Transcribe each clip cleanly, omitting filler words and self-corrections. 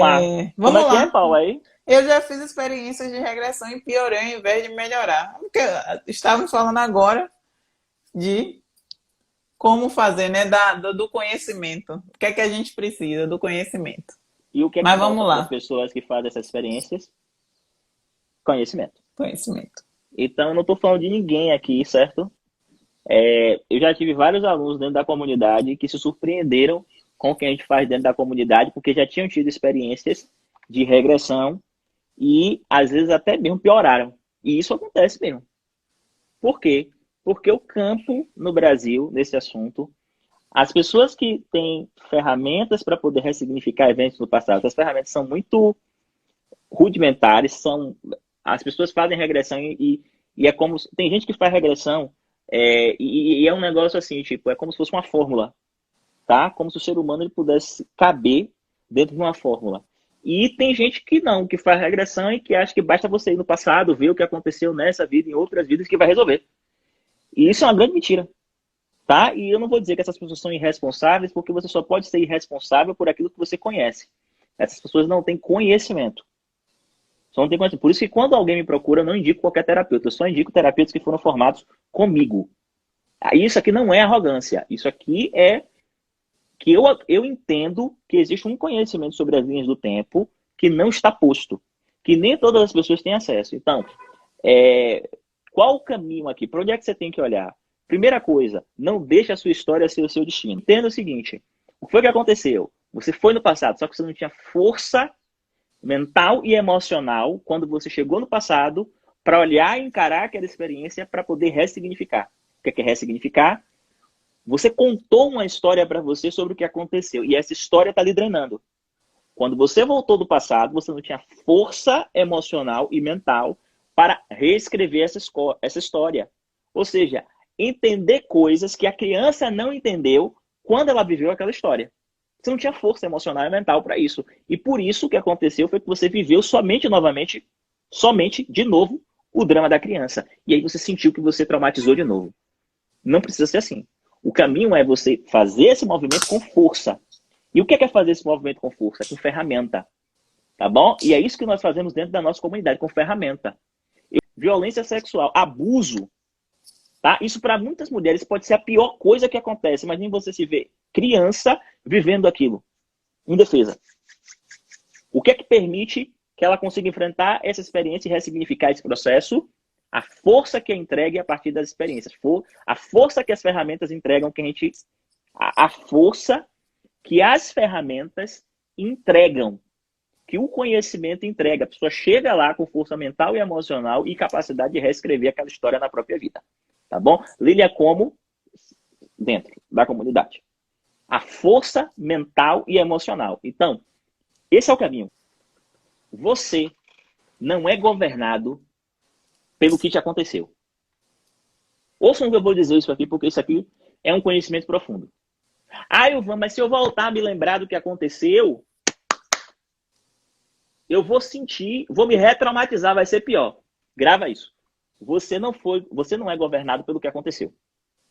lá. Como Vamos é que é, lá. Paulo, aí? Eu já fiz experiências de regressão e piorei ao invés de melhorar. Porque estávamos falando agora de como fazer, né? Do conhecimento. O que é que a gente precisa do conhecimento? E o que é que Mas falta vamos para as lá. pessoas que fazem essas experiências? Conhecimento. Conhecimento. Então, eu não estou falando de ninguém aqui, certo? Eu já tive vários alunos dentro da comunidade que se surpreenderam com o que a gente faz dentro da comunidade, porque já tinham tido experiências de regressão e, às vezes, até mesmo pioraram. E isso acontece mesmo. Por quê? Porque o campo no Brasil, nesse assunto, as pessoas que têm ferramentas para poder ressignificar eventos do passado, as ferramentas são muito rudimentares, as pessoas fazem regressão e é como tem gente que faz regressão e é um negócio assim, tipo, é como se fosse uma fórmula, tá? Como se o ser humano ele pudesse caber dentro de uma fórmula. E tem gente que não, que faz regressão e que acha que basta você ir no passado, ver o que aconteceu nessa vida, em outras vidas, que vai resolver. E isso é uma grande mentira, tá? E eu não vou dizer que essas pessoas são irresponsáveis, porque você só pode ser irresponsável por aquilo que você conhece. Essas pessoas não têm conhecimento. Só não tem conhecimento. Por isso que quando alguém me procura, eu não indico qualquer terapeuta. Eu só indico terapeutas que foram formados comigo. Isso aqui não é arrogância. Isso aqui é que eu entendo que existe um conhecimento sobre as linhas do tempo que não está posto. Que nem todas as pessoas têm acesso. Então, qual o caminho aqui? Para onde é que você tem que olhar? Primeira coisa, não deixe a sua história ser o seu destino. Entenda o seguinte, o que foi que aconteceu? Você foi no passado, só que você não tinha força mental e emocional quando você chegou no passado para olhar e encarar aquela experiência para poder ressignificar. O que é ressignificar? Você contou uma história para você sobre o que aconteceu e essa história está lhe drenando. Quando você voltou do passado, você não tinha força emocional e mental para reescrever essa história. Ou seja, entender coisas que a criança não entendeu quando ela viveu aquela história. Você não tinha força emocional e mental para isso. E por isso o que aconteceu foi que você viveu somente de novo, o drama da criança. E aí você sentiu que você traumatizou de novo. Não precisa ser assim. O caminho é você fazer esse movimento com força. E o que é fazer esse movimento com força? Com ferramenta. Tá bom? E é isso que nós fazemos dentro da nossa comunidade, com ferramenta. Violência sexual, abuso, tá? Isso para muitas mulheres pode ser a pior coisa que acontece. Imagine você se ver criança vivendo aquilo, indefesa. O que é que permite que ela consiga enfrentar essa experiência e ressignificar esse processo? A força que é entregue a partir das experiências. A força que as ferramentas entregam, a força que as ferramentas entregam, que o conhecimento entrega. A pessoa chega lá com força mental e emocional e capacidade de reescrever aquela história na própria vida. Tá bom? Lília como dentro da comunidade. A força mental e emocional. Então, esse é o caminho. Você não é governado pelo que te aconteceu. Ouçam o que eu vou dizer isso aqui, porque isso aqui é um conhecimento profundo. Ivan, mas se eu voltar a me lembrar do que aconteceu, eu vou sentir, vou me retraumatizar, vai ser pior. Grava isso. Você não é governado pelo que aconteceu.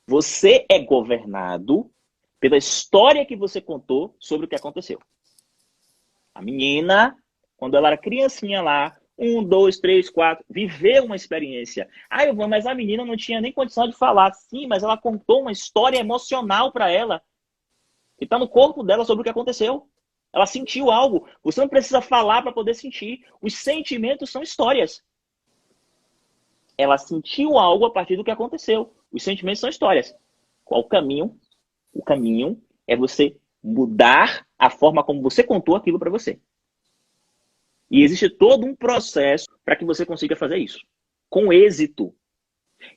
Você é governado pela história que você contou sobre o que aconteceu. A menina, quando ela era criancinha lá, 1, 2, 3, 4, viveu uma experiência. Ivan, mas a menina não tinha nem condição de falar. Sim, mas ela contou uma história emocional para ela. Que está no corpo dela sobre o que aconteceu. Ela sentiu algo. Você não precisa falar para poder sentir. Os sentimentos são histórias. Ela sentiu algo a partir do que aconteceu. Os sentimentos são histórias. Qual o caminho? O caminho é você mudar a forma como você contou aquilo para você. E existe todo um processo para que você consiga fazer isso. Com êxito.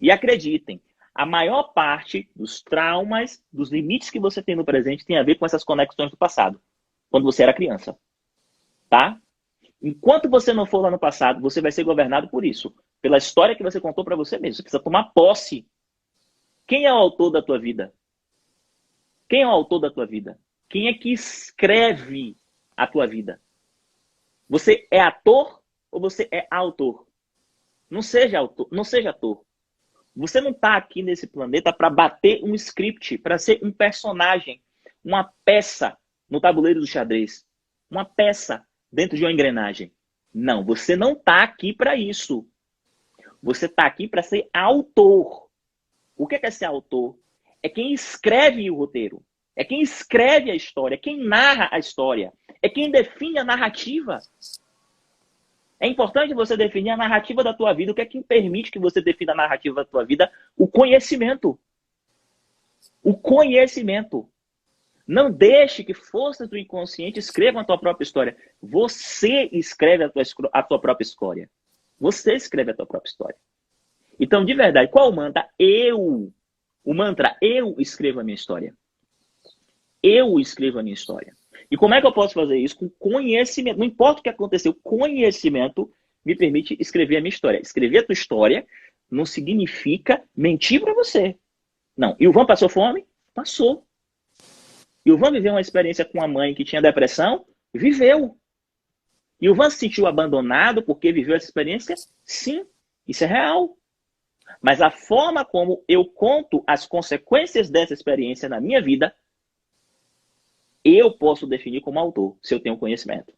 E acreditem, a maior parte dos traumas, dos limites que você tem no presente tem a ver com essas conexões do passado. Quando você era criança. Tá? Enquanto você não for lá no passado, você vai ser governado por isso. Pela história que você contou para você mesmo. Você precisa tomar posse. Quem é o autor da tua vida? Quem é o autor da tua vida? Quem é que escreve a tua vida? Você é ator ou você é autor? Não seja autor, não seja ator. Você não está aqui nesse planeta para bater um script, para ser um personagem, uma peça no tabuleiro do xadrez. Uma peça. dentro de uma engrenagem. Não, você não está aqui para isso. Você está aqui para ser autor. O que é ser autor? É quem escreve o roteiro. É quem escreve a história. É quem narra a história. É quem define a narrativa. É importante você definir a narrativa da tua vida. O que é que permite que você defina a narrativa da tua vida? O conhecimento. O conhecimento. Não deixe que forças do inconsciente escrevam a tua própria história. Você escreve a tua própria história. Você escreve a tua própria história. Então, de verdade, qual o mantra? O mantra, eu escrevo a minha história. Eu escrevo a minha história. E como é que eu posso fazer isso? Com conhecimento. Não importa o que aconteceu, conhecimento me permite escrever a minha história. Escrever a tua história não significa mentir para você. Não. E o Ivan passou fome? Passou. E o Ivan viveu uma experiência com a mãe que tinha depressão? Viveu. E o Ivan se sentiu abandonado porque viveu essa experiência? Sim. Isso é real. Mas a forma como eu conto as consequências dessa experiência na minha vida, eu posso definir como autor, se eu tenho conhecimento.